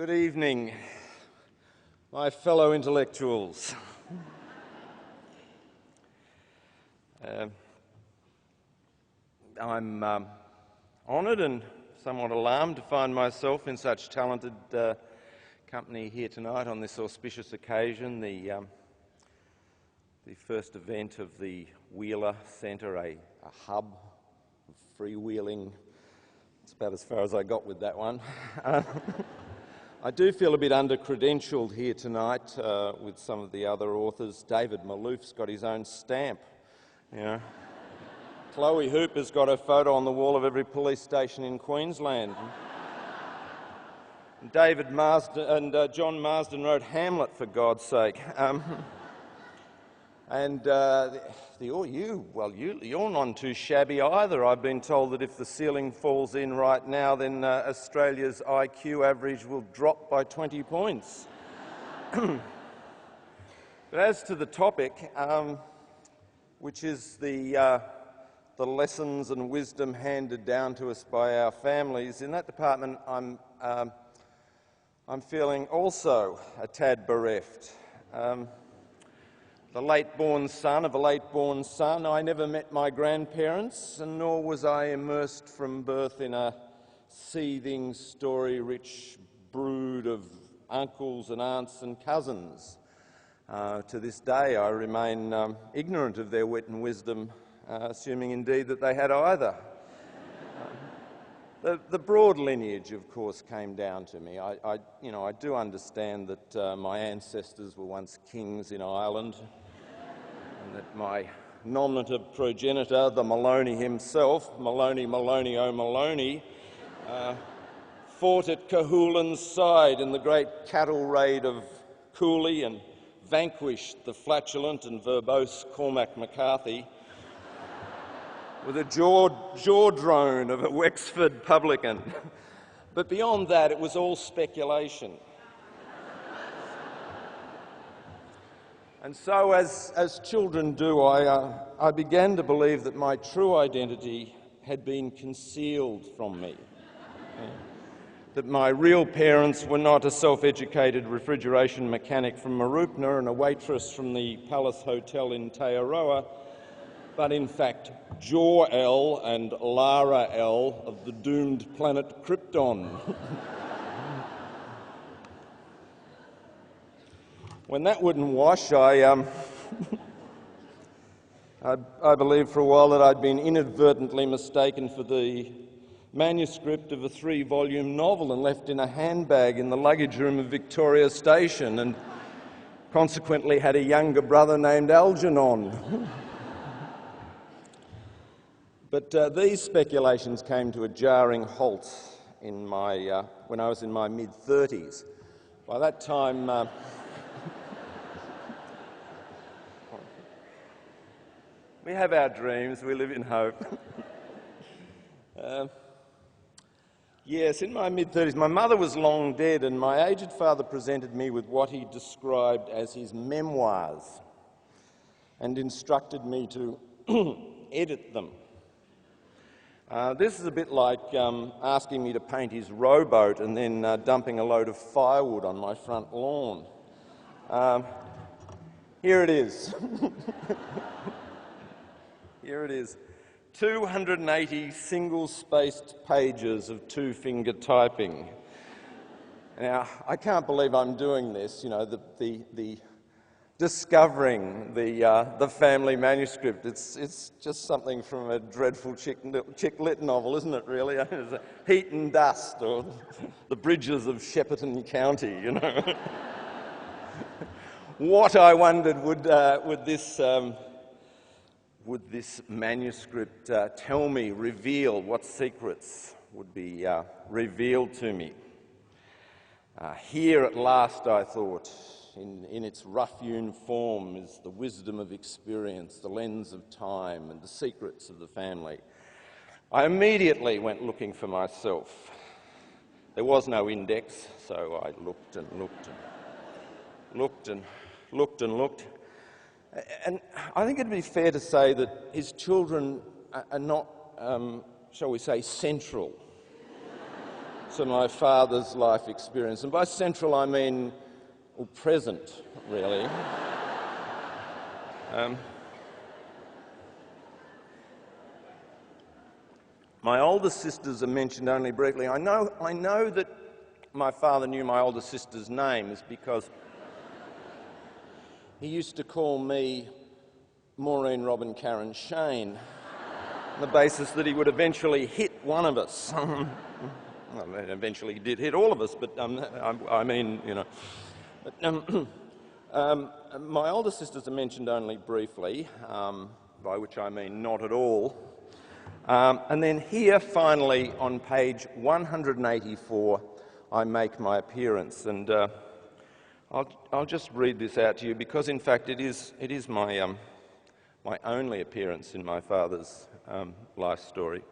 Good evening, my fellow intellectuals. I'm honoured and somewhat alarmed to find myself in such talented company here tonight on this auspicious occasion, the first event of the Wheeler Centre, a hub of freewheeling. It's about as far as I got with that one. I do feel a bit under-credentialed here tonight with some of the other authors. David Malouf's got his own stamp, you know. Chloe Hooper's got her photo on the wall of every police station in Queensland. David Marsden and John Marsden wrote Hamlet, for God's sake. You're none too shabby either. I've been told that if the ceiling falls in right now, then Australia's IQ average will drop by 20 points. But as to the topic, which is the lessons and wisdom handed down to us by our families, in that department I'm feeling also a tad bereft. The late-born son of a late-born son, I never met my grandparents, and nor was I immersed from birth in a seething, story-rich brood of uncles and aunts and cousins. To this day, I remain ignorant of their wit and wisdom, assuming indeed that they had either. The broad lineage, of course, came down to me. I do understand that my ancestors were once kings in Ireland, and that my nominative progenitor, the Maloney himself, Maloney, oh Maloney, fought at Cahoolan's side in the great cattle raid of Cooley and vanquished the flatulent and verbose Cormac McCarthy with a jaw drone of a Wexford publican. But beyond that, it was all speculation. And so, as children do, I began to believe that my true identity had been concealed from me. That my real parents were not a self-educated refrigeration mechanic from Mooroopna and a waitress from the Palace Hotel in Tayaroa, but in fact Jor-El and Lara-El of the doomed planet Krypton. When that wouldn't wash, I believed for a while that I'd been inadvertently mistaken for the manuscript of a 3-volume novel and left in a handbag in the luggage room of Victoria Station, and consequently had a younger brother named Algernon. But these speculations came to a jarring halt in when I was in my mid-30s. By that time, we have our dreams, we live in hope. Yes, in my mid-30s, my mother was long dead, and my aged father presented me with what he described as his memoirs and instructed me to edit them. This is a bit like asking me to paint his rowboat and then dumping a load of firewood on my front lawn. Here it is. Here it is. 280 single-spaced pages of two-finger typing. Now, I can't believe I'm doing this, the discovering the family manuscript. It's just something from a dreadful chick lit novel, isn't it, really? Heat and Dust, or The Bridges of Shepparton County, you know. What, I wondered, would this manuscript tell me, reveal, what secrets would be revealed to me? Here at last, I thought, in its rough-hewn form, is the wisdom of experience, the lens of time, and the secrets of the family. I immediately went looking for myself. There was no index, so I looked and looked and looked and looked and looked. And I think it'd be fair to say that his children are not, shall we say, central. to my father's life experience. And by central, I mean well, present, really. My older sisters are mentioned only briefly. I know that my father knew my older sister's names because he used to call me Maureen, Robin, Karen, Shane, on the basis that he would eventually hit one of us. Well, eventually he did hit all of us, but I mean, you know. But, my older sisters are mentioned only briefly, by which I mean not at all. And then here, finally, on page 184, I make my appearance, and I'll just read this out to you because, in fact, it is my my only appearance in my father's life story.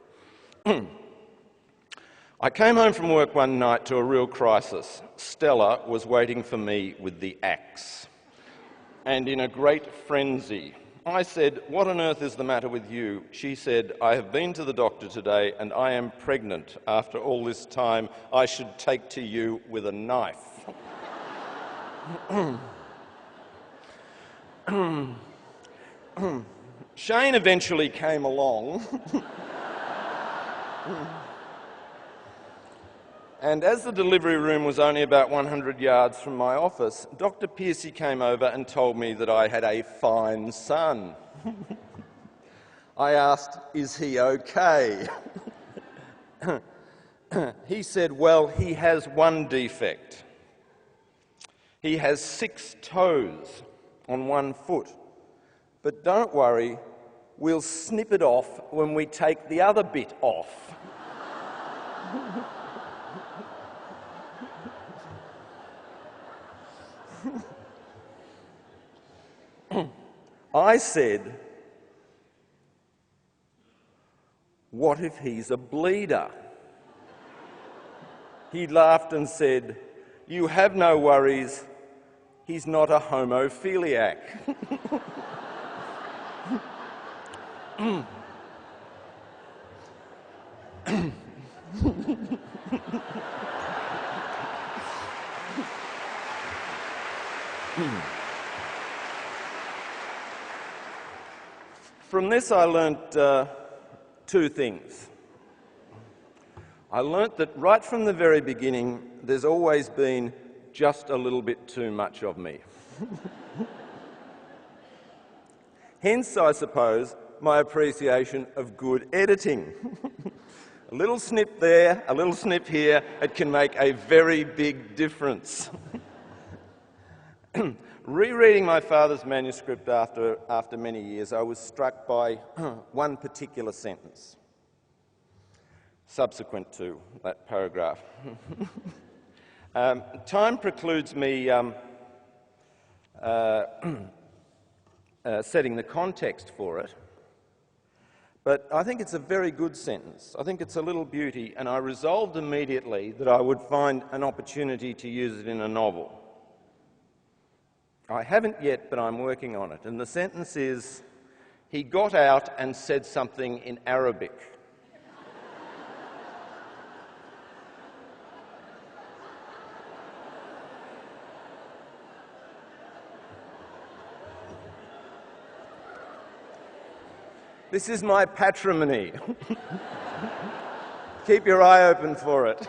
I came home from work one night to a real crisis. Stella was waiting for me with the axe, and in a great frenzy. I said, "What on earth is the matter with you?" She said, "I have been to the doctor today and I am pregnant. After all this time, I should take to you with a knife." Shane eventually came along. And as the delivery room was only about 100 yards from my office, Dr. Piercy came over and told me that I had a fine son. I asked, "Is he okay?" He said, "Well, he has one defect. He has 6 toes on one foot. But don't worry, we'll snip it off when we take the other bit off." I said, "What if he's a bleeder?" He laughed and said, "You have no worries, he's not a homophiliac." From this I learnt 2 things. I learnt that right from the very beginning there's always been just a little bit too much of me. Hence, I suppose, my appreciation of good editing. A little snip there, a little snip here, it can make a very big difference. Rereading my father's manuscript after many years, I was struck by one particular sentence subsequent to that paragraph. Time precludes me setting the context for it, but I think it's a very good sentence. I think it's a little beauty, and I resolved immediately that I would find an opportunity to use it in a novel. I haven't yet, but I'm working on it. And the sentence is, "He got out and said something in Arabic." This is my patrimony. Keep your eye open for it.